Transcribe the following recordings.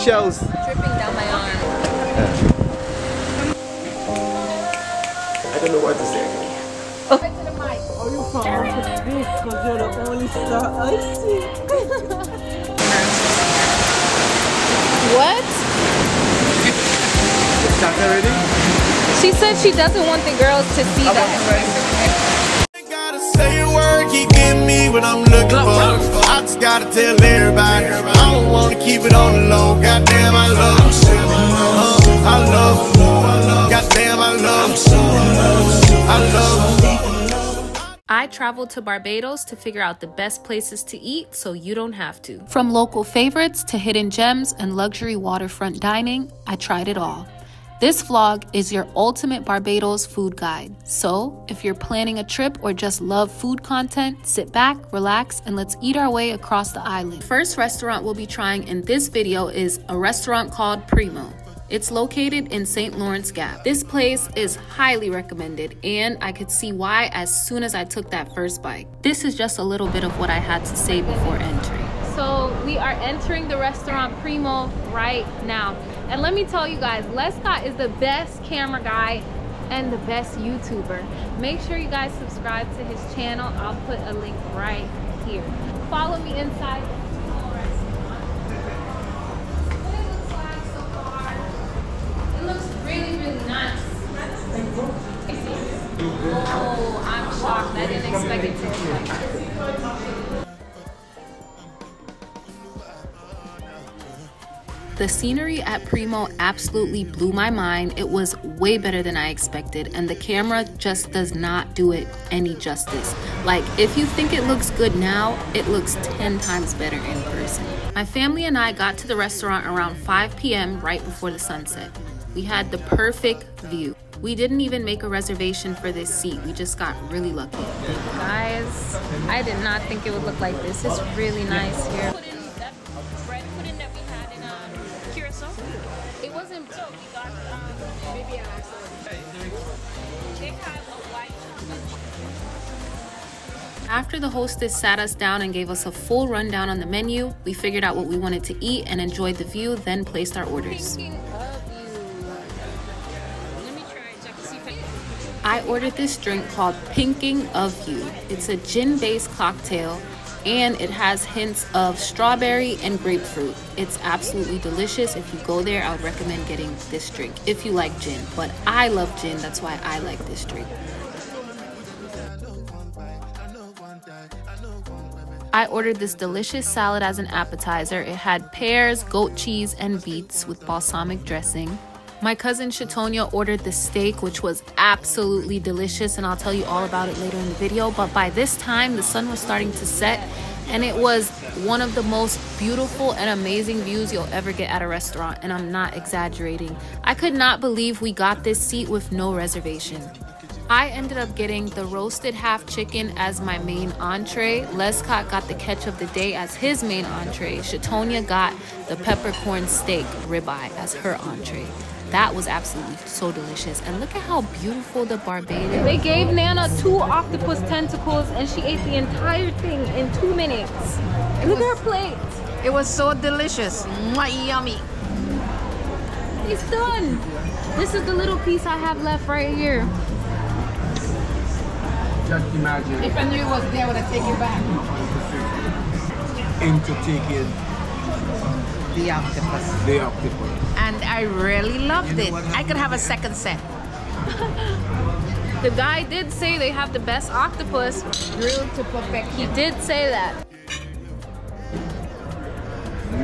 shells. Dripping down my arm. I don't know what to say. Oh, you found this because you're the only star I see. What? Start already? She said she doesn't want the girls to see that. Gotta say a word, keep getting me when I'm looking for. I just gotta tell everybody, I don't wanna keep it on the low. Goddamn, I love I love goddamn, I love I love I traveled to Barbados to figure out the best places to eat so you don't have to. From local favorites to hidden gems and luxury waterfront dining, I tried it all. This vlog is your ultimate Barbados food guide. So if you're planning a trip or just love food content, sit back, relax, and let's eat our way across the island. First restaurant we'll be trying in this video is a restaurant called Primo. It's located in St. Lawrence Gap. This place is highly recommended, and I could see why as soon as I took that first bite. This is just a little bit of what I had to say before entering. So we are entering the restaurant Primo right now. And let me tell you guys, Lescott is the best camera guy and the best YouTuber. Make sure you guys subscribe to his channel. I'll put a link right here. Follow me inside the Primo restaurant. What it looks like so far. It looks really, really nice. Oh, I'm shocked. I didn't expect it to look like this. The scenery at Primo absolutely blew my mind. It was way better than I expected, and the camera just does not do it any justice. Like, if you think it looks good now, it looks 10 times better in person. My family and I got to the restaurant around 5 p.m. right before the sunset. We had the perfect view. We didn't even make a reservation for this seat. We just got really lucky. Guys, I did not think it would look like this. It's really nice here. It wasn't so we got maybe an accident. They have a white chocolate. After the hostess sat us down and gave us a full rundown on the menu, we figured out what we wanted to eat and enjoyed the view, then placed our orders. I ordered this drink called Pinking of You. It's a gin-based cocktail, and it has hints of strawberry and grapefruit. It's absolutely delicious. If you go there, I would recommend getting this drink if you like gin. But I love gin, that's why I like this drink. I ordered this delicious salad as an appetizer. It had pears, goat cheese, and beets with balsamic dressing. My cousin Shatonia ordered the steak, which was absolutely delicious, and I'll tell you all about it later in the video. But by this time, the sun was starting to set, and it was one of the most beautiful and amazing views you'll ever get at a restaurant, and I'm not exaggerating. I could not believe we got this seat with no reservation. I ended up getting the roasted half chicken as my main entree. Lescott got the catch of the day as his main entree. Shatonia got the peppercorn steak ribeye as her entree. That was absolutely so delicious. And look at how beautiful the Barbados. They gave Nana 2 octopus tentacles and she ate the entire thing in 2 minutes. Look at her plate. It was so delicious. Mwah, yummy. It's done. This is the little piece I have left right here. Just imagine. If I knew it was there, I would have taken it back. Into taking The octopus. the octopus. And I really loved it. I could have a second set. The guy did say they have the best octopus. Grilled to perfection. He did say that.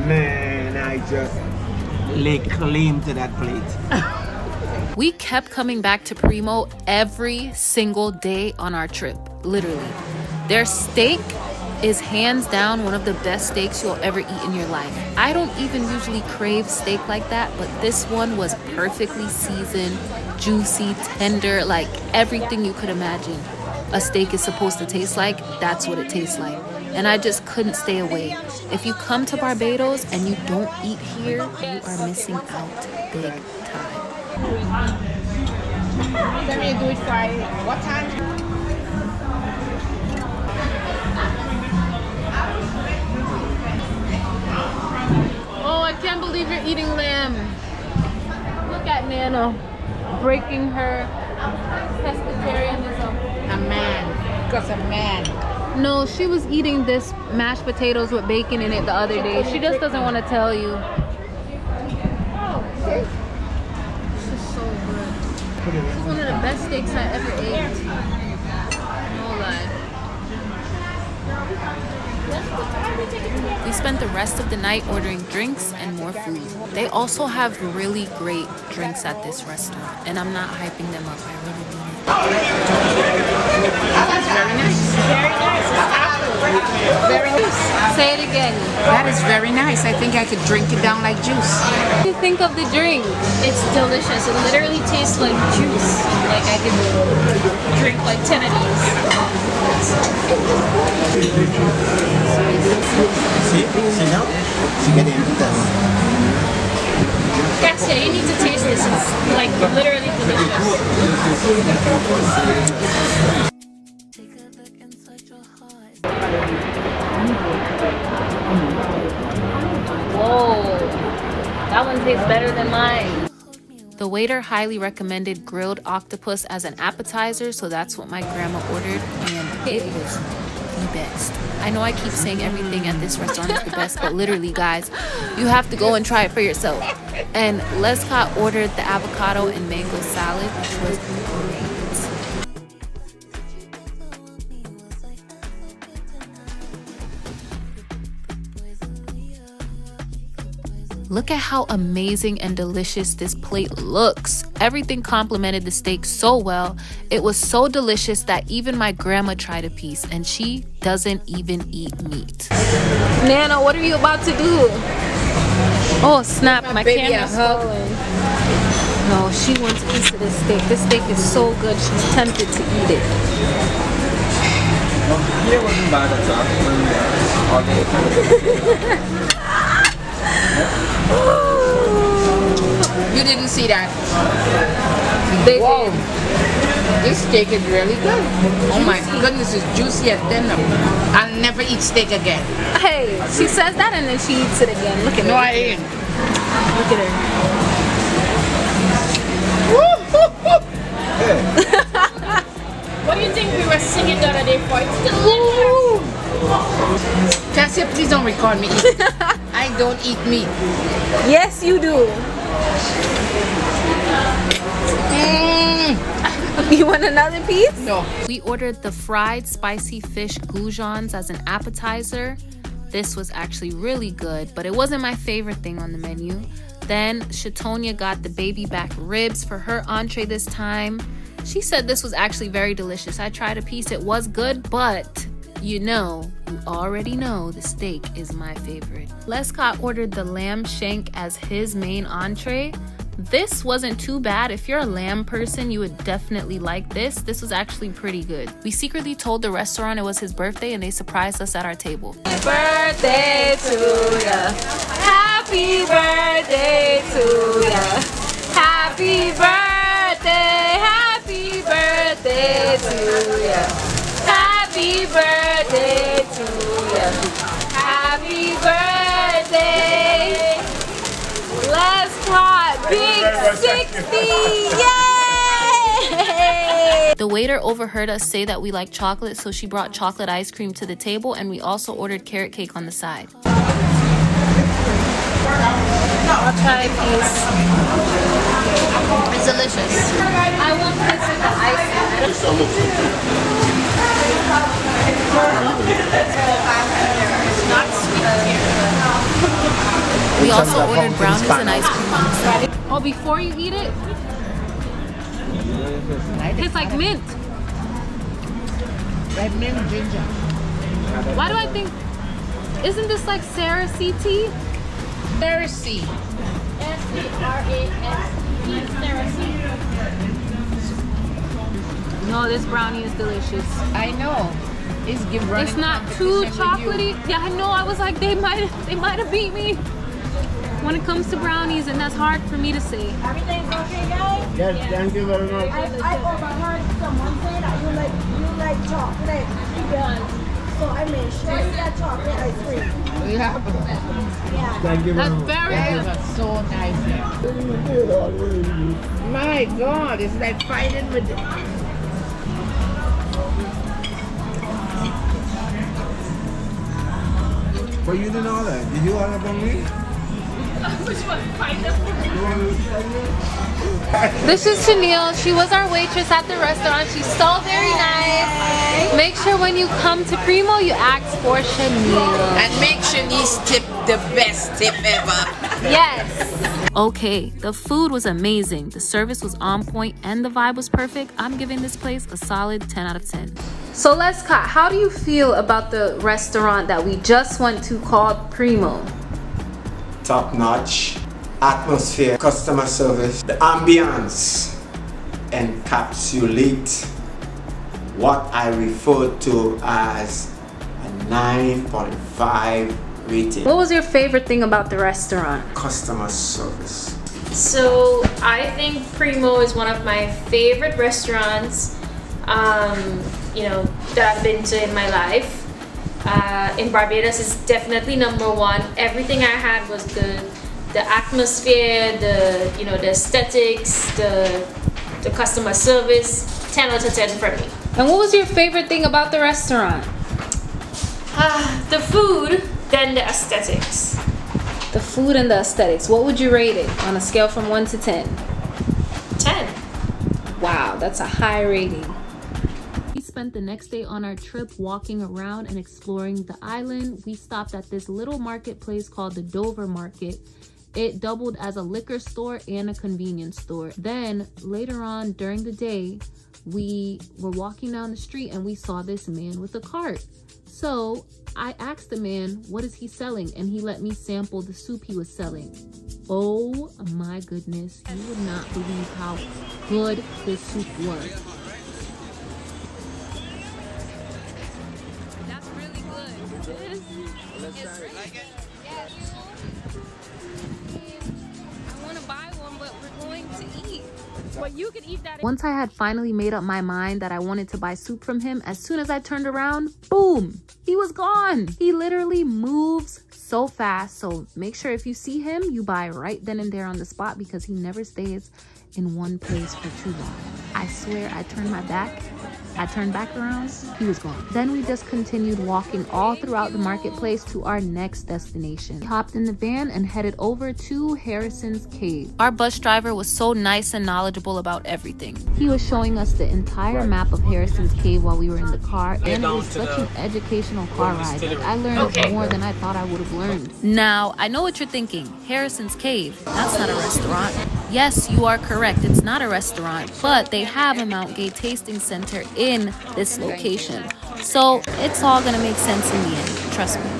Man, I just lay claim to that plate. We kept coming back to Primo every single day on our trip, literally. Their steak is hands down one of the best steaks you'll ever eat in your life. I don't even usually crave steak like that, but this one was perfectly seasoned, juicy, tender, like everything you could imagine a steak is supposed to taste like. That's what it tastes like. And I just couldn't stay away. If you come to Barbados and you don't eat here, you are missing out big time. Let me do it Friday. What time? Oh, I can't believe you're eating lamb. Look at Nana breaking her pescatarianism. A man. Because a man. No, she was eating this mashed potatoes with bacon in it the other day. She just doesn't want to tell you. This is so good. This is one of the best steaks I ever ate. No lie. We spent the rest of the night ordering drinks and more food. They also have really great drinks at this restaurant, and I'm not hyping them up. I really mean it. That's very nice. Very nice. Very nice. Say it again. That is very nice. I think I could drink it down like juice. What do you think of the drink? It's delicious. It literally tastes like juice. Like I could drink like 10 of these. See now? She get into that. Cassia, you need to taste this. It's like literally delicious. Whoa, that one tastes better than mine. The waiter highly recommended grilled octopus as an appetizer, so that's what my grandma ordered, and it was the best. I know I keep saying everything at this restaurant is the best, but literally, guys, you have to go and try it for yourself. And Lescott ordered the avocado and mango salad, which was great. Look at how amazing and delicious this plate looks. Everything complemented the steak so well. It was so delicious that even my grandma tried a piece, and she doesn't even eat meat. Nana, what are you about to do? Oh snap, my camera's falling. No, she wants a piece of this steak. This steak is so good, she's tempted to eat it. You didn't see that? Whoa. This steak is really good. Oh my goodness, it's juicy and tender. I'll never eat steak again. Hey, she says that and then she eats it again. Look at her. No, I ain't. Look at her. What do you think we were singing the other day for? It's delicious. Cassia, please don't record me. I don't eat meat. Yes, you do. You want another piece? No. We ordered the fried spicy fish goujons as an appetizer. This was actually really good, but it wasn't my favorite thing on the menu. Then Shatonia got the baby back ribs for her entree this time. She said this was actually very delicious. I tried a piece, it was good, but you already know the steak is my favorite. Lescott ordered the lamb shank as his main entree. This wasn't too bad. If you're a lamb person, you would definitely like this. This was actually pretty good. We secretly told the restaurant it was his birthday and they surprised us at our table. Happy birthday to ya. Happy birthday to ya. Happy birthday. Happy birthday to ya. Happy birthday to ya. Happy birthday. Let's try Big 60. Yay! The waiter overheard us say that we like chocolate, so she brought chocolate ice cream to the table, and we also ordered carrot cake on the side. I'll try a piece. It's delicious. I want this with the ice cream. It's not sweet here. We also ordered brownies and ice cream on the side. Oh, before you eat it? It's like mint. Like mint ginger. Why do I think... Isn't this like Sarah CT? Sarah C. S-E-R-A-S-E. Sarah C. No, this brownie is delicious. I know. It's not too chocolatey. Yeah, I know. I was like, they might have beat me when it comes to brownies, and that's hard for me to say. Everything's okay, guys? Yes, thank you very much. I overheard someone say that you like chocolate. She does. So I made sure you got chocolate ice cream. Yeah. Thank you very That's much. very good. That's so nice. Yeah. My God, it's like fighting with the... But you didn't order. Did you order from me? Which one? Pineapple? This is Chanel. She was our waitress at the restaurant. She's so very nice. Make sure when you come to Primo, you ask for Chanel. And make Shanice tip the best tip ever. Yes. Okay, the food was amazing. The service was on point and the vibe was perfect. I'm giving this place a solid 10 out of 10. So Lescott, how do you feel about the restaurant that we just went to called Primo? Top notch. Atmosphere, customer service, the ambience encapsulate what I refer to as a 9.5 rating. What was your favorite thing about the restaurant? Customer service. So I think Primo is one of my favorite restaurants, you know, that I've been to in my life. In Barbados is definitely #1. Everything I had was good. The atmosphere, the aesthetics, the customer service, 10 out of 10 for me. And what was your favorite thing about the restaurant? The food, then the aesthetics. The food and the aesthetics. What would you rate it on a scale from 1 to 10? 10. Wow, that's a high rating. We spent the next day on our trip walking around and exploring the island. We stopped at this little marketplace called the Dover Market. It doubled as a liquor store and a convenience store. Then later on during the day, we were walking down the street and we saw this man with a cart. So I asked the man, what is he selling? And he let me sample the soup he was selling. Oh my goodness, you would not believe how good this soup was. That's really good. This is really good. But you can eat that. Once I had finally made up my mind that I wanted to buy soup from him, as soon as I turned around, boom, he was gone. He literally moves so fast. So make sure if you see him, you buy right then and there on the spot because he never stays in one place for too long. I swear I turned back around, he was gone. Then we just continued walking all throughout the marketplace to our next destination. We hopped in the van and headed over to Harrison's Cave. Our bus driver was so nice and knowledgeable about everything. He was showing us the entire map of Harrison's Cave while we were in the car, and it was such an educational car ride. Like, I learned more than I thought I would have learned. Now, I know what you're thinking. Harrison's Cave, that's not a restaurant. Yes, you are correct. It's not a restaurant, but they have a Mount Gay tasting center in this location. So it's all gonna make sense in the end, trust me.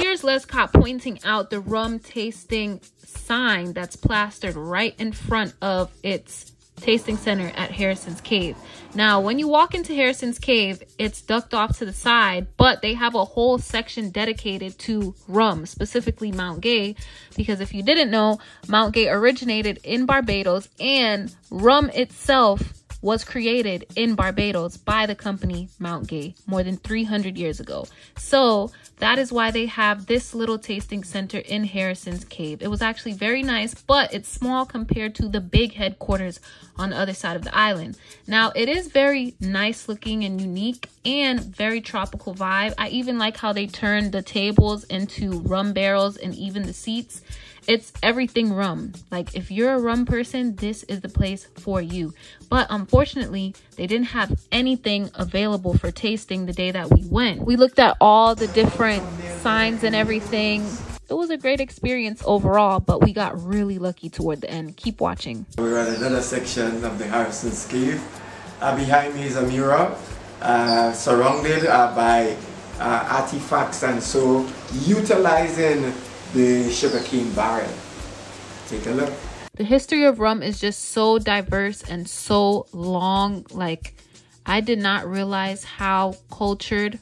Here's Lescott pointing out the rum tasting sign that's plastered right in front of its tasting center at Harrison's Cave. Now, when you walk into Harrison's Cave, it's ducked off to the side, but they have a whole section dedicated to rum, specifically Mount Gay, because if you didn't know, Mount Gay originated in Barbados, and rum itself was created in Barbados by the company Mount Gay more than 300 years ago. So that is why they have this little tasting center in Harrison's Cave. It was actually very nice, but it's small compared to the big headquarters on the other side of the island. Now, it is very nice looking and unique and very tropical vibe. I even like how they turned the tables into rum barrels and even the seats. It's everything rum. Like, if you're a rum person, this is the place for you. But unfortunately, they didn't have anything available for tasting the day that we went. We looked at all the different signs and everything. It was a great experience overall, but we got really lucky toward the end. Keep watching. We're at another section of the Harrison's Cave. Behind me is a mirror surrounded by artifacts, and so utilizing the sugarcane barrel. Take a look. The history of rum is just so diverse and so long. Like, I did not realize how cultured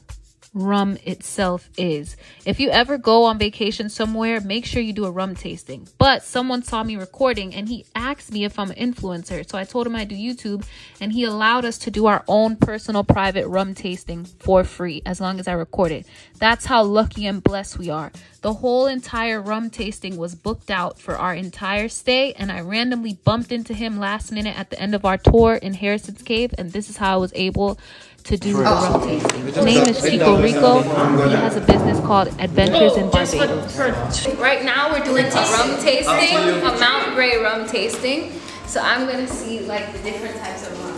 rum itself is. If you ever go on vacation somewhere, make sure you do a rum tasting. But someone saw me recording and he asked me if I'm an influencer. So I told him I do YouTube, and he allowed us to do our own personal private rum tasting for free as long as I record it. That's how lucky and blessed we are. The whole entire rum tasting was booked out for our entire stay, and I randomly bumped into him last minute at the end of our tour in Harrison's Cave, and this is how I was able to do the rum tasting. His name is Chico Rico. He has a business called Adventures in Barbados. Right now we're doing a rum tasting, a Mount Grey rum tasting. So I'm gonna see like the different types of rum.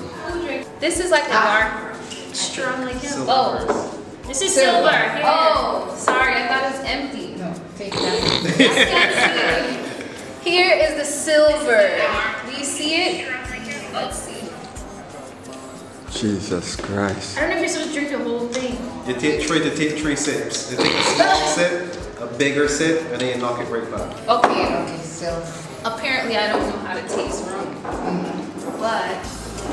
This is like a dark, strong like him. Oh, this is silver. Here. Oh, sorry, I thought it was empty. No, take that. Here is the silver. Do you see it? Let's see. Jesus Christ. I don't know if you're supposed to drink the whole thing. You take three sips. You take a small sip, a bigger sip, and then you knock it right back. Okay, so apparently I don't know how to taste rum. But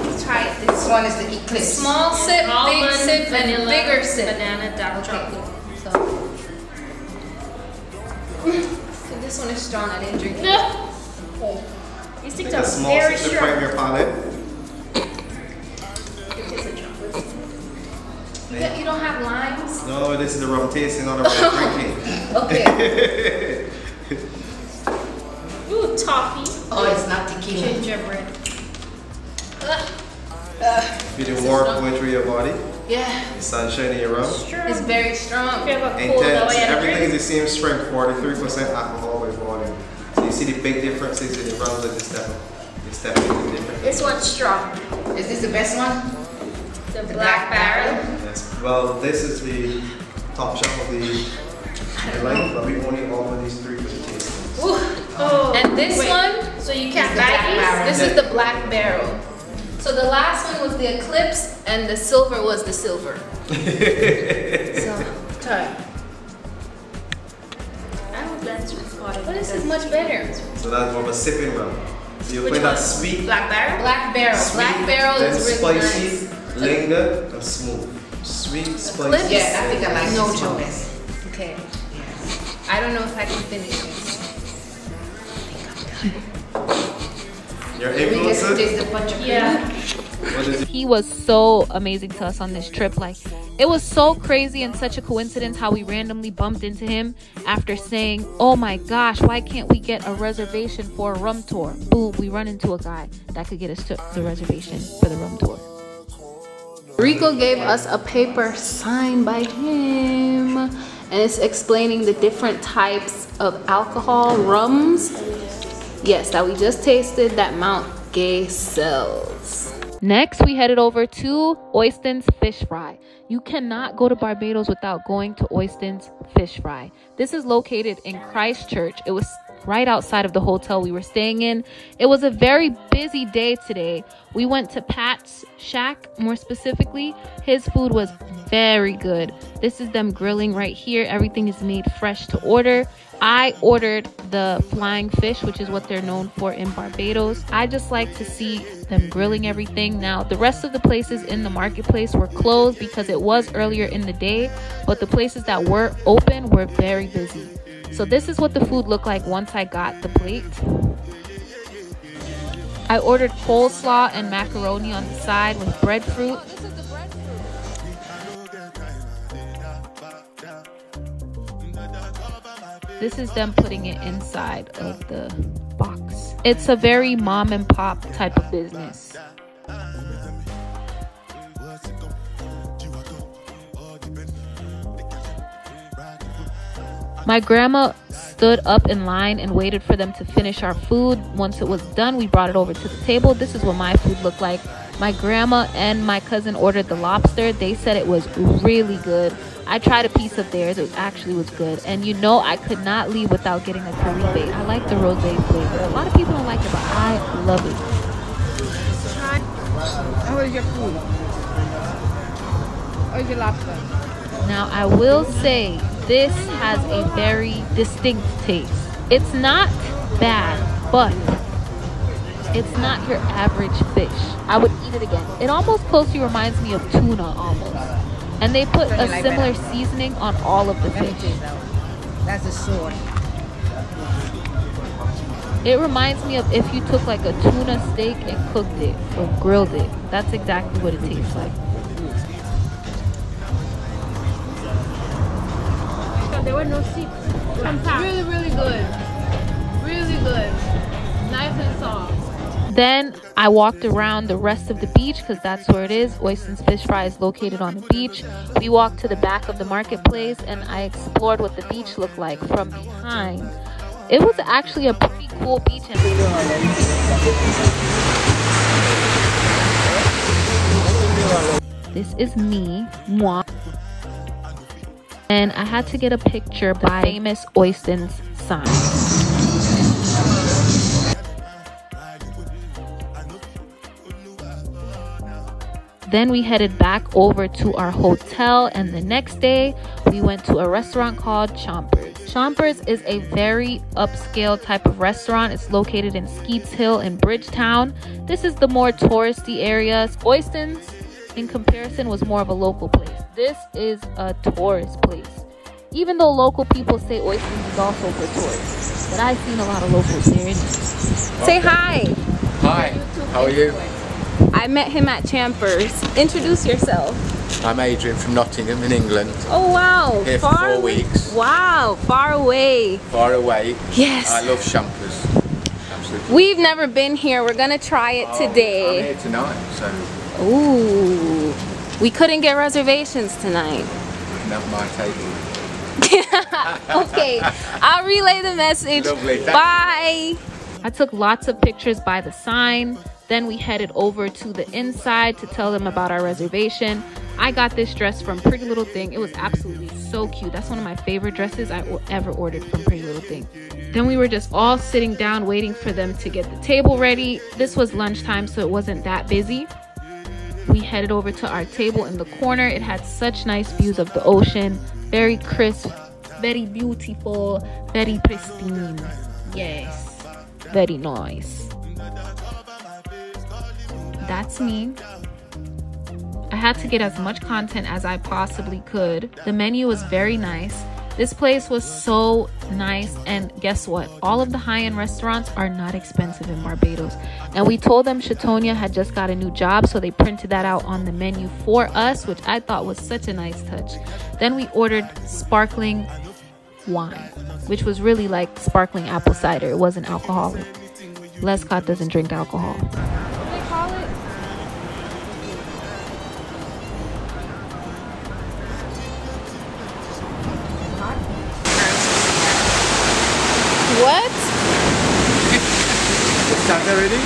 let's try it. This one is the Eclipse. Small sip, big sip, and bigger sip. Banana, dark chocolate. So this one is strong. I didn't drink it. Oh. These things are small very sip to strong. prime your palate. You don't have limes? No, this is the rum tasting, not the rum drinking. Okay. Ooh, toffee. Oh, it's not tequila. Gingerbread. You do warm going through your body. Yeah. The sunshine in your rum. It's very strong. Intense. Everything is the same strength, 43% alcohol by volume. So you see the big differences in the rums that you step into different. This one's strong. Is this the best one? The Black Barrel. Yes. Well, this is the top shelf of the line, but we only offer these three for the tasting. Oh. And this one, so you can't buy this is the Black Barrel. So the last one was the Eclipse, and the silver was the silver. So, try. I hope that's recorded. But this is much better. So that's more of a sipping rum. So you'll find that sweet, Black Barrel? Black Barrel. sweet, Black Barrel then is really spicy, nice. linger, and smooth. Sweet, spicy. Eclipse? Yeah, I think I like No this one joke. best. Okay. I don't know if I can finish this. Your We get to influencer? taste the punch of Yeah. What is it? He was so amazing to us on this trip. Like, it was so crazy and such a coincidence how we randomly bumped into him after saying, oh my gosh, why can't we get a reservation for a rum tour? Boom, we run into a guy that could get us to the reservation for the rum tour. Rico gave us a paper signed by him, and it's explaining the different types of alcohol rums, yes, that we just tasted that Mount Gay sells. Next, we headed over to Oistin's Fish Fry. You cannot go to Barbados without going to Oistin's Fish Fry. This is located in Christchurch. It was right outside of the hotel we were staying in. It was a very busy day today. We went to Pat's Shack, more specifically. His food was very good. This is them grilling right here. Everything is made fresh to order. I ordered the flying fish, which is what they're known for in Barbados. I just like to see them grilling everything. Now, the rest of the places in the marketplace were closed because it was earlier in the day, but the places that were open were very busy. So this is what the food looked like once I got the plate. I ordered coleslaw and macaroni on the side with breadfruit. This is them putting it inside of the box. It's a very mom and pop type of business. My grandma stood up in line and waited for them to finish our food. Once it was done, we brought it over to the table. This is what my food looked like. My grandma and my cousin ordered the lobster. They said it was really good. I tried a piece of theirs. It actually was good. And you know, I could not leave without getting a Caribe. I like the rosé flavor. A lot of people don't like it, but I love it. How is your food? How is your lobster? Now, I will say this has a very distinct taste. It's not bad, but it's not your average fish. I would eat it again. It almost closely reminds me of tuna almost. And they put a similar seasoning on all of the fish. That's the sword. It reminds me of if you took like a tuna steak and cooked it or grilled it. That's exactly what it tastes like. There were no seats. Really, really good. Really good. Nice and soft. Then I walked around the rest of the beach because that's where it is. Oistin's Fish Fry is located on the beach. We walked to the back of the marketplace and I explored what the beach looked like from behind. It was actually a pretty cool beach. This is me, moi. And I had to get a picture by famous Oistin's sign. Then we headed back over to our hotel, and the next day we went to a restaurant called Chompers. Chompers is a very upscale type of restaurant. It's located in Skeets Hill in Bridgetown. This is the more touristy areas. Oistin's, in comparison, was more of a local place. This is a tourist place. Even though local people say Oistin's is also for tourists, but I've seen a lot of locals there. Okay. Say hi. Hi, how are you? I met him at Chompers. Introduce yourself. I'm Adrian from Nottingham in England. Oh wow, Here for 4 weeks. Wow, far away. Far away. Yes. I love Chompers. Absolutely. We've never been here. We're gonna try it today. I'm here tonight, so. Ooh, we couldn't get reservations tonight. Not my table. Okay, I'll relay the message. Lovely. Bye. I took lots of pictures by the sign. Then we headed over to the inside to tell them about our reservation. I got this dress from Pretty Little Thing. It was absolutely so cute. That's one of my favorite dresses I ever ordered from Pretty Little Thing. Then we were just all sitting down waiting for them to get the table ready. This was lunchtime, so it wasn't that busy. We headed over to our table in the corner. It had such nice views of the ocean. Very crisp, very beautiful, very pristine. Yes, very nice. That's me. I had to get as much content as I possibly could. The menu was very nice. This place was so nice, and guess what? All of the high-end restaurants are not expensive in Barbados. And we told them Chatonia had just got a new job, so they printed that out on the menu for us, which I thought was such a nice touch. Then we ordered sparkling wine, which was really like sparkling apple cider. It wasn't alcoholic. Lescott doesn't drink alcohol. What? Start already?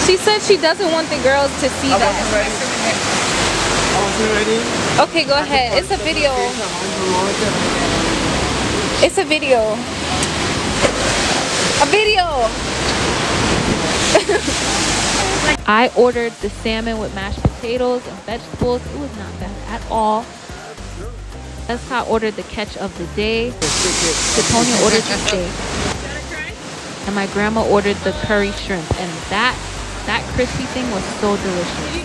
She said she doesn't want the girls to see that. I wasn't ready. Okay, go ahead. It's a video. It's a video. A video! I ordered the salmon with mashed potatoes and vegetables. It was not bad at all. Lescott ordered the catch of the day. Chatonia ordered the steak. And my grandma ordered the curry shrimp. And that crispy thing was so delicious.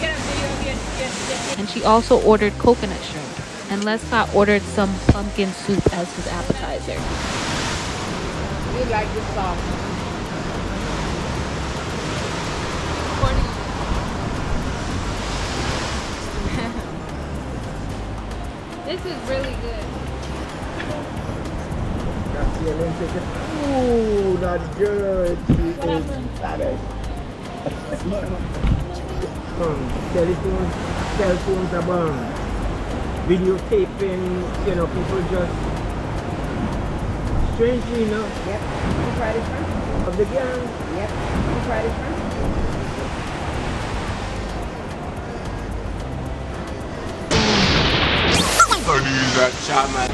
And she also ordered coconut shrimp. And Lescott ordered some pumpkin soup as his appetizer. You like this sauce? This is really good. Ooh, that's good. Cell phones are burned. Videotaping, you know, people just strangely enough. Yep. You tried it first? Of the gang. Yep. You tried it first?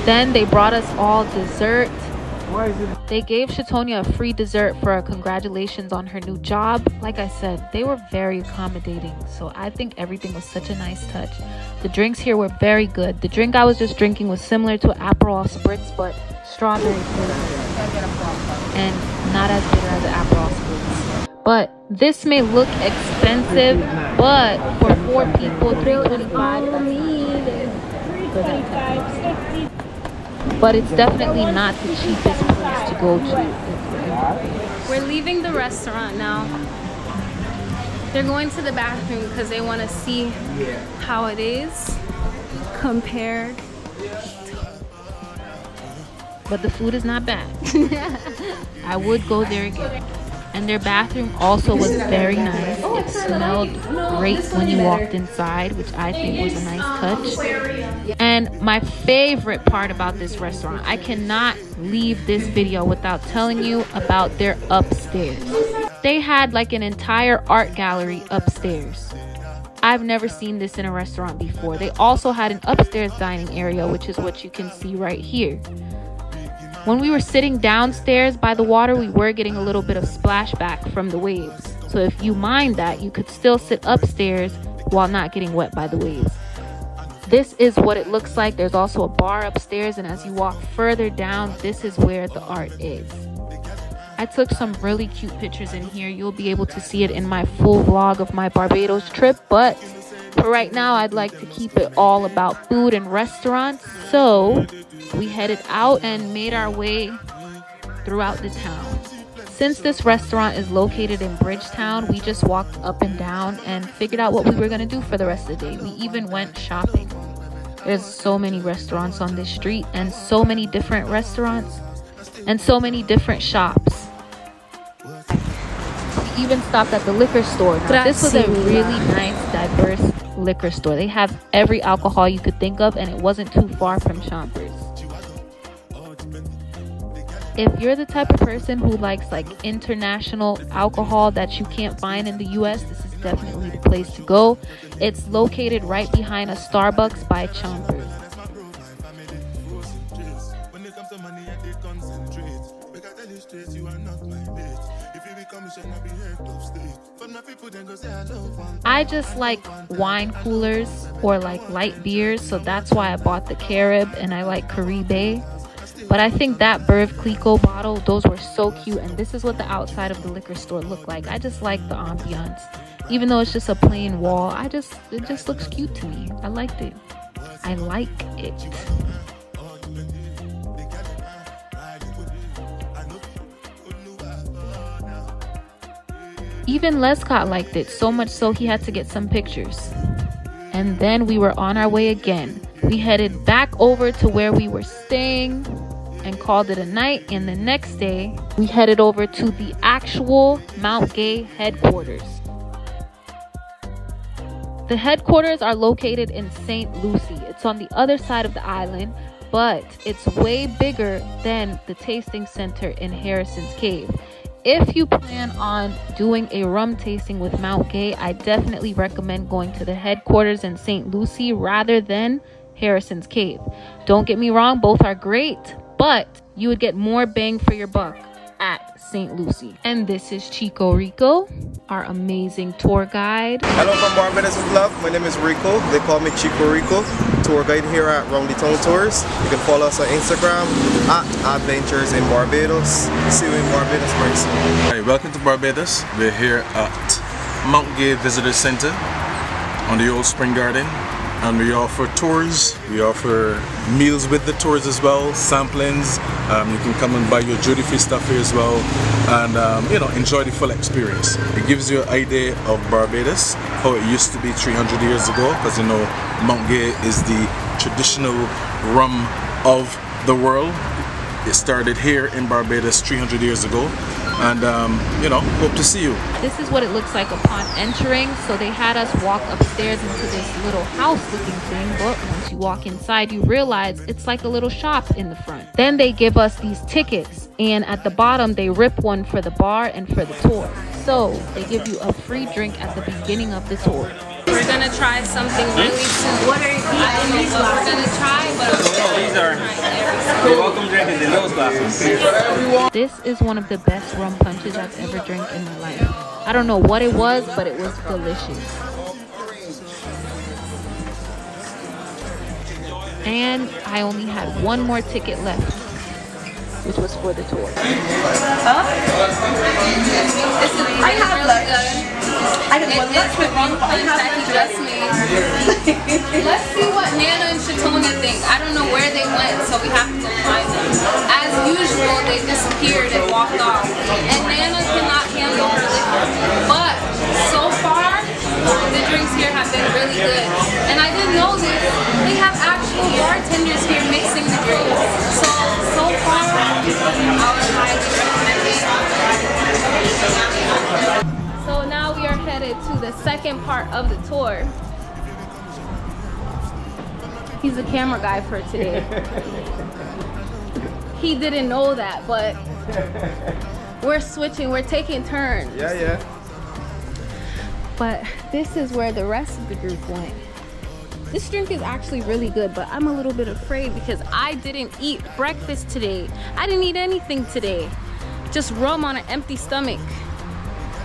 Then they brought us all dessert. Why is it? They gave Chatonia a free dessert for a congratulations on her new job. Like I said, they were very accommodating. So I think everything was such a nice touch. The drinks here were very good. The drink I was just drinking was similar to Aperol Spritz, but strawberry flavor. And not as bitter as an Aperol Spritz. But this may look expensive, but for 4 people, $3.25, for that type of stuff. But it's definitely not the cheapest place to go to. We're leaving the restaurant now. They're going to the bathroom because they want to see how it is compared. But the food is not bad. I would go there again. And their bathroom also was very nice. It smelled great when you walked inside, which I think was a nice touch. And my favorite part about this restaurant, I cannot leave this video without telling you about their upstairs. They had like an entire art gallery upstairs. I've never seen this in a restaurant before. They also had an upstairs dining area, which is what you can see right here. When we were sitting downstairs by the water, we were getting a little bit of splashback from the waves. So if you mind that, you could still sit upstairs while not getting wet by the waves. This is what it looks like. There's also a bar upstairs, and as you walk further down, this is where the art is. I took some really cute pictures in here. You'll be able to see it in my full vlog of my Barbados trip, but for right now, I'd like to keep it all about food and restaurants. So we headed out and made our way throughout the town. Since this restaurant is located in Bridgetown, we just walked up and down and figured out what we were going to do for the rest of the day. We even went shopping. There's so many restaurants on this street, and so many different restaurants and so many different shops. We even stopped at the liquor store. Now, this was a really nice, diverse liquor store. They have every alcohol you could think of, and it wasn't too far from Chompers. If you're the type of person who likes like international alcohol that you can't find in the US, this is definitely the place to go. It's located right behind a Starbucks by Chompers. I just like wine coolers or like light beers, so that's why I bought the Carib, and I like Caribe. But I think that Veuve Clicquot bottle, those were so cute, and this is what the outside of the liquor store looked like. I just like the ambiance. Even though it's just a plain wall, it just looks cute to me. I liked it. I like it. Even Lescott liked it, so much so he had to get some pictures. And then we were on our way again. We headed back over to where we were staying and called it a night. And the next day, we headed over to the actual Mount Gay headquarters. The headquarters are located in St. Lucie. It's on the other side of the island, but it's way bigger than the tasting center in Harrison's Cave. If you plan on doing a rum tasting with Mount Gay, I definitely recommend going to the headquarters in St. Lucie rather than Harrison's Cave. Don't get me wrong, both are great, but you would get more bang for your buck at St. Lucie. And this is Chico Rico, our amazing tour guide. Hello from Barbados with Love. My name is Rico. They call me Chico Rico, tour guide here at Round the Town Tours. You can follow us on Instagram at Adventures in Barbados. See you in Barbados very soon. Hi, welcome to Barbados. We're here at Mount Gay Visitor Center on the old Spring Garden. And we offer tours, we offer meals with the tours as well, samplings. You can come and buy your duty-free stuff here as well, and you know, enjoy the full experience. It gives you an idea of Barbados, how it used to be 300 years ago, because you know, Mount Gay is the traditional rum of the world. It started here in Barbados 300 years ago, and you know, hope to see you. This is what it looks like upon entering. So they had us walk upstairs into this little house looking thing, but once you walk inside, you realize it's like a little shop in the front. Then they give us these tickets, and at the bottom they rip one for the bar and for the tour. So they give you a free drink at the beginning of the tour. We're gonna try something really soon. What are you eating? I don't know what we're gonna try, but these are the welcome drink is in those glasses. This is one of the best rum punches I've ever drank in my life. I don't know what it was, but it was delicious. And I only had one more ticket left, which was for the tour. Huh? I have lunch. I don't want lunch with me, but I have lunch. Let's see what Nana and Shatonia think. drink. I don't know where they went, so we have to go find them. As usual, they disappeared and walked off. And Nana cannot handle her liquor. But so far, the drinks here have been really good. And I didn't know this. They have actual bartenders here mixing the drinks. So far, I would highly recommend it. So now we are headed to the second part of the tour. He's the camera guy for today. He didn't know that, but we're switching, we're taking turns. Yeah. But this is where the rest of the group went. This drink is actually really good, but I'm a little bit afraid because I didn't eat breakfast today. I didn't eat anything today. Just rum on an empty stomach.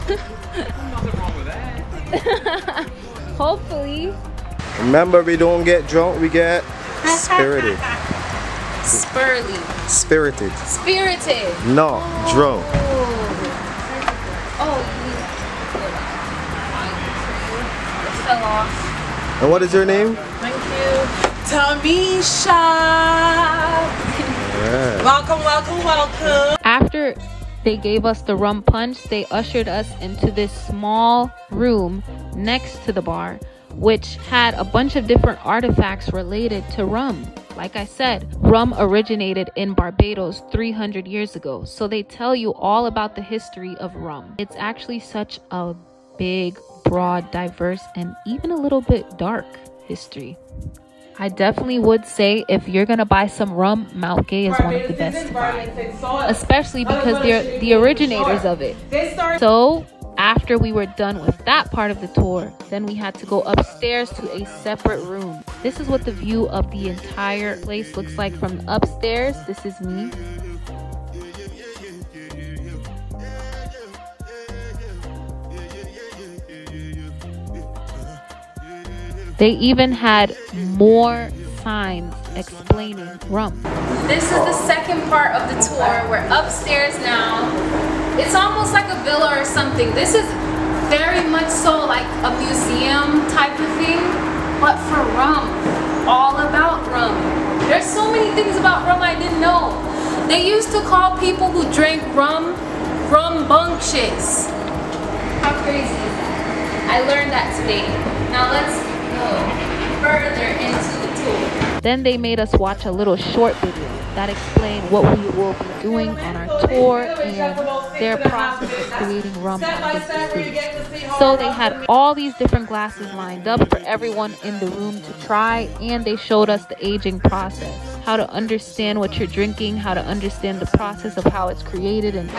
Nothing wrong with that. Hopefully. Remember, we don't get drunk, we get spirited. Spirited. No, drunk. Oh, it fell off. And what is your name? Thank you. Tamisha. Yeah. Welcome. After they gave us the rum punch, they ushered us into this small room next to the bar, which had a bunch of different artifacts related to rum. Like I said, rum originated in Barbados 300 years ago. So they tell you all about the history of rum. It's actually such a big, broad, diverse, and even a little bit dark history. I definitely would say if you're gonna buy some rum, Mount Gay is one of the best to buy, especially because they're the originators of it. So after we were done with that part of the tour, then we had to go upstairs to a separate room. This is what the view of the entire place looks like from upstairs. This is me. They even had more signs explaining rum. This is the second part of the tour. We're upstairs now. It's almost like a villa or something. This is very much so like a museum type of thing, but for rum. All about rum. There's so many things about rum I didn't know. They used to call people who drank rum, rumbunctious. How crazy is that? I learned that today. Now let's further into the tour. Then they made us watch a little short video that explained what we will be doing on our tour and their process of creating rum on this cruise. So they had all these different glasses lined up for everyone in the room to try, and they showed us the aging process, how to understand what you're drinking, how to understand the process of how it's created and aged.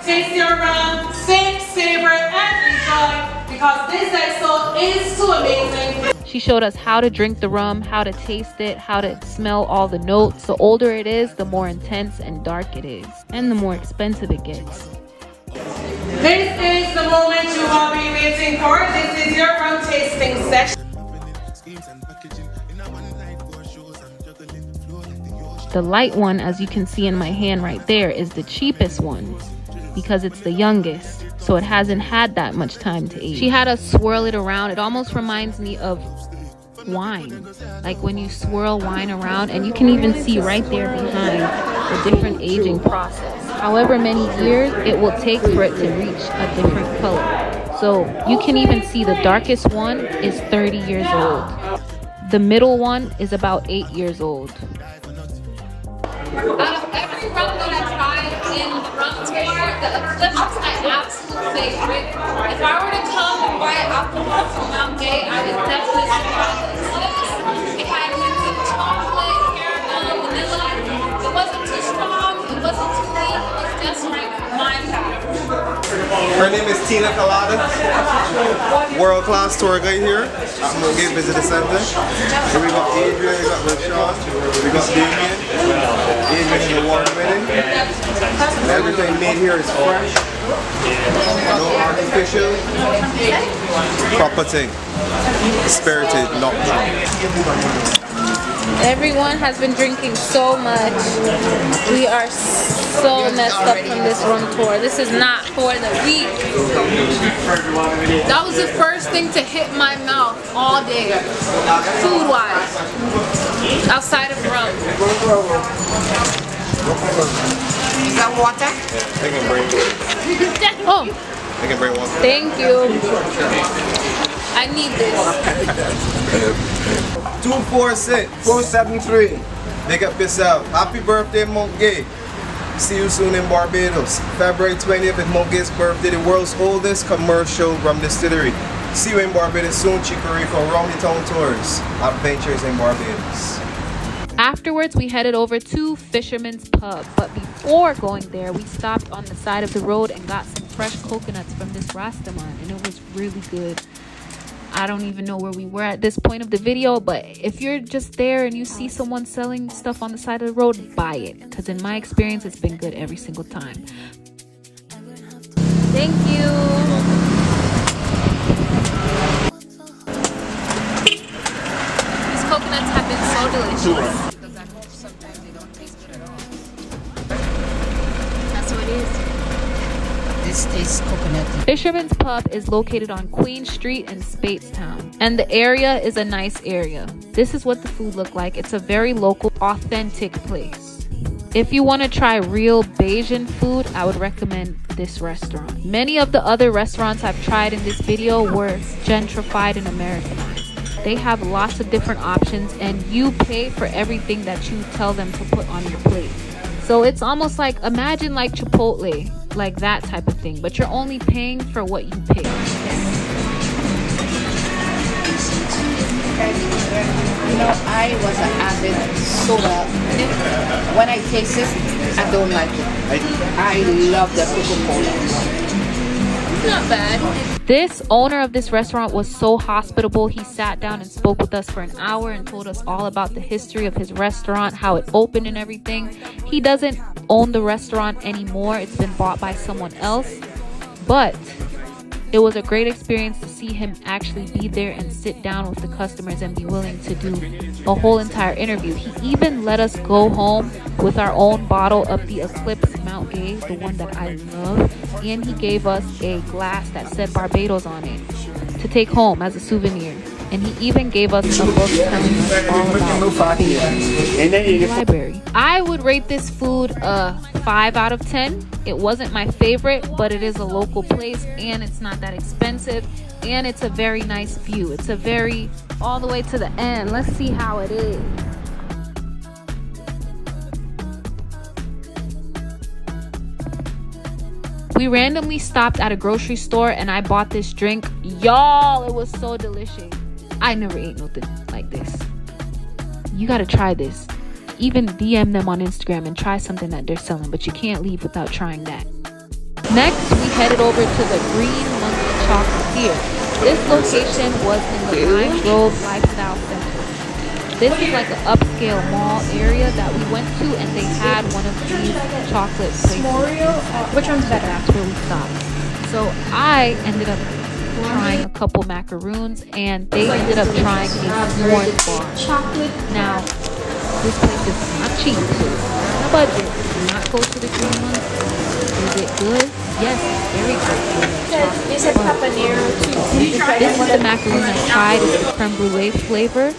Taste your rum, sip, savor, and enjoy, because this episode is so amazing. She showed us how to drink the rum, how to taste it, how to smell all the notes. The older it is, the more intense and dark it is, and the more expensive it gets. This is the moment you have been waiting for. This is your rum tasting session. The light one, as you can see in my hand right there, is the cheapest one, because it's the youngest, so it hasn't had that much time to age. She had us swirl it around. It almost reminds me of wine, like when you swirl wine around, and you can even see right there behind the different aging process. However many years it will take for it to reach a different color. So you can even see the darkest one is 30 years old. The middle one is about 8 years old. Out of every rum that I tried in the rum tour, the Eclipse is my absolute favorite. If I were to come and buy alcohol from Mount Gay, I would definitely try the Eclipse. It had hints of chocolate, caramel, vanilla. It wasn't too strong, it wasn't too weak, it was just right for my palate. Her name is Tina Colada, world-class tour guide here at Mount Gay Visitor Center. Here we got Adrian, we got Rashawn, we got Damien. Adrian is the warm wedding. Everything made here is fresh, no artificial, proper thing, spirited, not drunk. Everyone has been drinking so much. We are so messed up from this room tour. This is not for the weak. That was the first thing to hit my mouth all day, food-wise, outside of rum. Is that water? They can bring Oh, They can bring one. thank you. I need this. 246-473. Big up yourself. Happy birthday, Monk Gay. See you soon in Barbados. February 20th is Monk Gay's birthday, the world's oldest commercial rum distillery. See you in Barbados soon, Chico Rico. Round the Town Tours. Adventures in Barbados. Afterwards, we headed over to Fisherman's Pub, but before going there, we stopped on the side of the road and got some fresh coconuts from this restaurant, and it was really good. I don't even know where we were at this point of the video, but if you're just there and you see someone selling stuff on the side of the road, buy it, because in my experience, it's been good every single time. Thank you. These coconuts have been so delicious. That's what it is. This tastes coconutty. Fisherman's Pub is located on Queen Street in Speightstown, and the area is a nice area. This is what the food looked like. It's a very local, authentic place. If you want to try real Bajan food, I would recommend this restaurant. Many of the other restaurants I've tried in this video were gentrified and Americanized. They have lots of different options, and you pay for everything that you tell them to put on your plate. So it's almost like, imagine like Chipotle, like that type of thing, but you're only paying for what you pay. You know, I was an avid soda. When I taste it, I don't like it. I love the Coca-Cola. Not bad. This owner of this restaurant was so hospitable. He sat down and spoke with us for an hour and told us all about the history of his restaurant, how it opened and everything. He doesn't own the restaurant anymore. It's been bought by someone else. But it was a great experience to see him actually be there and sit down with the customers and be willing to do a whole entire interview. He even let us go home with our own bottle of the Eclipse Mount Gay, the one that I love. And he gave us a glass that said Barbados on it to take home as a souvenir. And he even gave us a book telling us all about the library. I would rate this food a 5 out of 10. It wasn't my favorite, but it is a local place and it's not that expensive and it's a very nice view. It's a very all the way to the end. Let's see how it is. We randomly stopped at a grocery store and I bought this drink. Y'all, it was so delicious. I never ate nothing like this. You gotta try this. Even DM them on Instagram and try something that they're selling, but you can't leave without trying that. Next, we headed over to the Green Monkey Chocolatier. This location was in the Lime Grove Lifestyle Center. This is like an upscale mall area that we went to, and they had one of these chocolate places. Which one's better? That's where we stopped. So I ended up trying a couple macaroons, and they ended up trying a s'more bar. Now, this place is not cheap, so it's on a budget. Do not go to the Green Monkey. Is it good? Yes, it's very good. It's a Pepenero too. This is the macaroon I tried. It's the creme brulee flavor.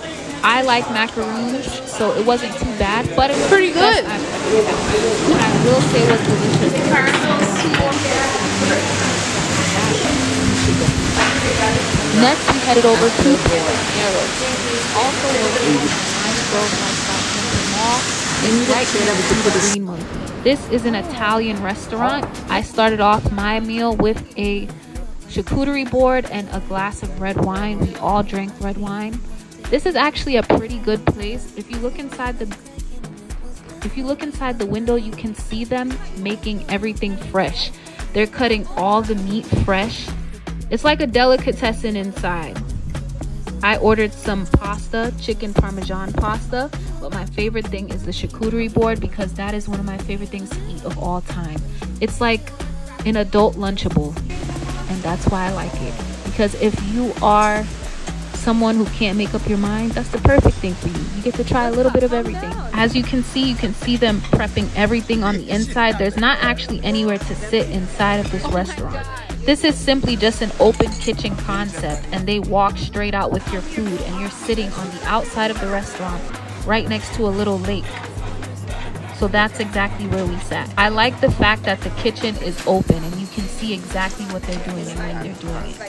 I like macaroons, so it wasn't too bad, but it was pretty good. I will say it was delicious. Next, we headed over to Pepenero. Also located in Lime Grove Lifestyle Center Mall. It's right next to the Green Monkey. This is an Italian restaurant. I started off my meal with a charcuterie board and a glass of red wine. We all drank red wine. This is actually a pretty good place. If you look inside the window, you can see them making everything fresh. They're cutting all the meat fresh. It's like a delicatessen inside. I ordered some pasta, chicken parmesan pasta, but my favorite thing is the charcuterie board because that is one of my favorite things to eat of all time. It's like an adult Lunchable, and that's why I like it. Because if you are someone who can't make up your mind, that's the perfect thing for you. You get to try a little bit of everything. As you can see them prepping everything on the inside. There's not actually anywhere to sit inside of this restaurant. This is simply just an open kitchen concept, and they walk straight out with your food, and you're sitting on the outside of the restaurant right next to a little lake. So that's exactly where we sat. I like the fact that the kitchen is open and you can see exactly what they're doing and when they're doing it.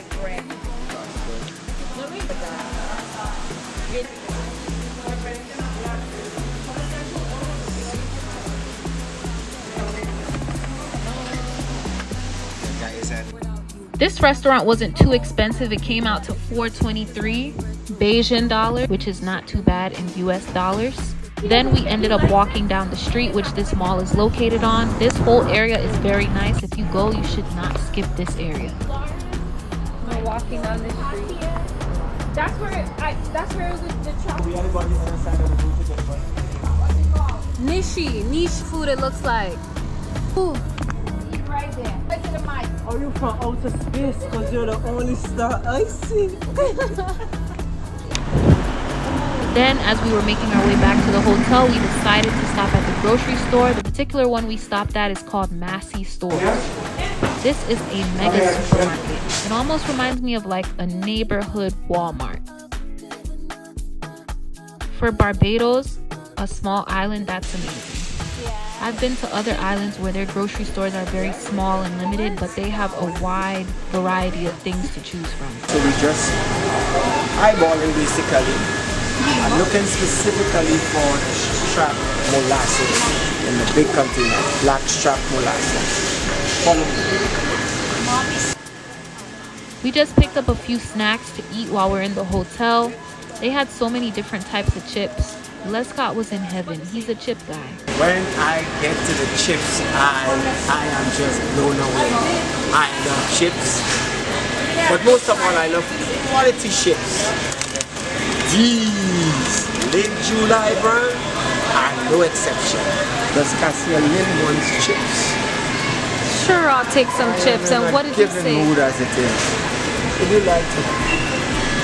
This restaurant wasn't too expensive. It came out to $4.23 Bajan dollars, which is not too bad in US dollars. Then we ended up walking down the street, which this mall is located on. This whole area is very nice. If you go, you should not skip this area. We're walking down the street. That's where the chocolate. Niche food it looks like. Ooh. Right there. Right to the mic. Are you from outer space? Because you're the only star I see. Then, as we were making our way back to the hotel, we decided to stop at the grocery store. The particular one we stopped at is called Massey store. This is a mega supermarket. It almost reminds me of like a neighborhood Walmart. For Barbados, a small island, that's amazing. I've been to other islands where their grocery stores are very small and limited, but they have a wide variety of things to choose from. So we just eyeballing basically. I'm looking specifically for strap molasses in the big container, black strap molasses. Follow me. We just picked up a few snacks to eat while we're in the hotel. They had so many different types of chips. Lescott was in heaven. He's a chip guy. When I get to the chips, I am just blown away. I love chips, but most of all I love quality chips. These late July burn are no exception. Does Cassia Lynn wants chips? Sure, I'll take some chips. And what did you say? Mood as it is. Would you like to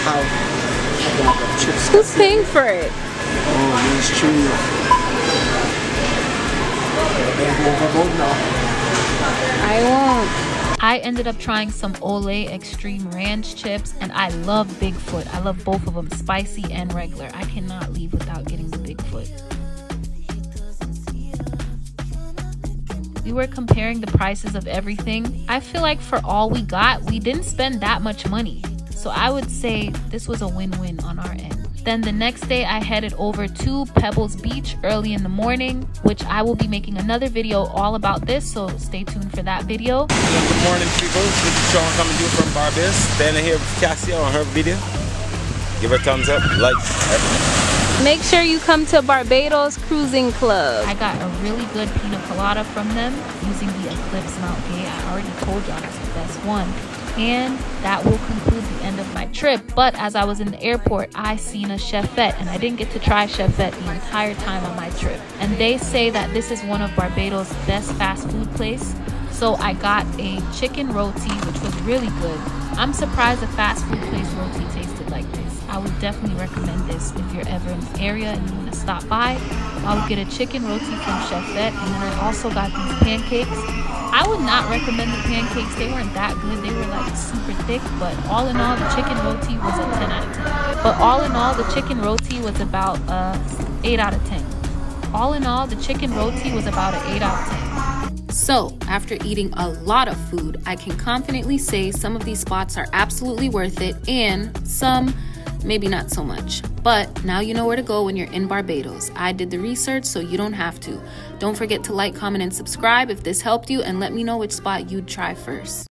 have a bag of chips? Who's paying for it? Oh, it's true. I won't. I ended up trying some Olay Extreme Ranch chips, and I love Bigfoot. I love both of them, spicy and regular. I cannot leave without getting the Bigfoot. We were comparing the prices of everything. I feel like for all we got, we didn't spend that much money. So I would say this was a win-win on our end. Then the next day I headed over to Pebbles Beach early in the morning, which I will be making another video all about this, so stay tuned for that video. Good morning, people. This is Sean coming to you from Barbados. Standing here with Cassia on her video. Give her a thumbs up, like, everything. Make sure you come to Barbados Cruising Club. I got a really good pina colada from them using the Eclipse Mount Gay. I already told y'all that's the best one. And that will conclude the end of my trip. But as I was in the airport, I seen a chefette, and I didn't get to try chefette the entire time on my trip. And they say that this is one of Barbados' best fast food place. So I got a chicken roti, which was really good. I'm surprised a fast food place roti tasted like this. I would definitely recommend this if you're ever in the area and you want to stop by. I would get a chicken roti from chefette, and then I also got these pancakes. I would not recommend the pancakes. They weren't that good. They were like super thick, but all in all, the chicken roti was a 10 out of 10. But all in all, the chicken roti was about 8 out of 10. All in all, the chicken roti was about an 8 out of 10. So, after eating a lot of food, I can confidently say some of these spots are absolutely worth it, and some maybe not so much. But now you know where to go when you're in Barbados. I did the research, so you don't have to. Don't forget to like, comment, and subscribe if this helped you, and let me know which spot you'd try first.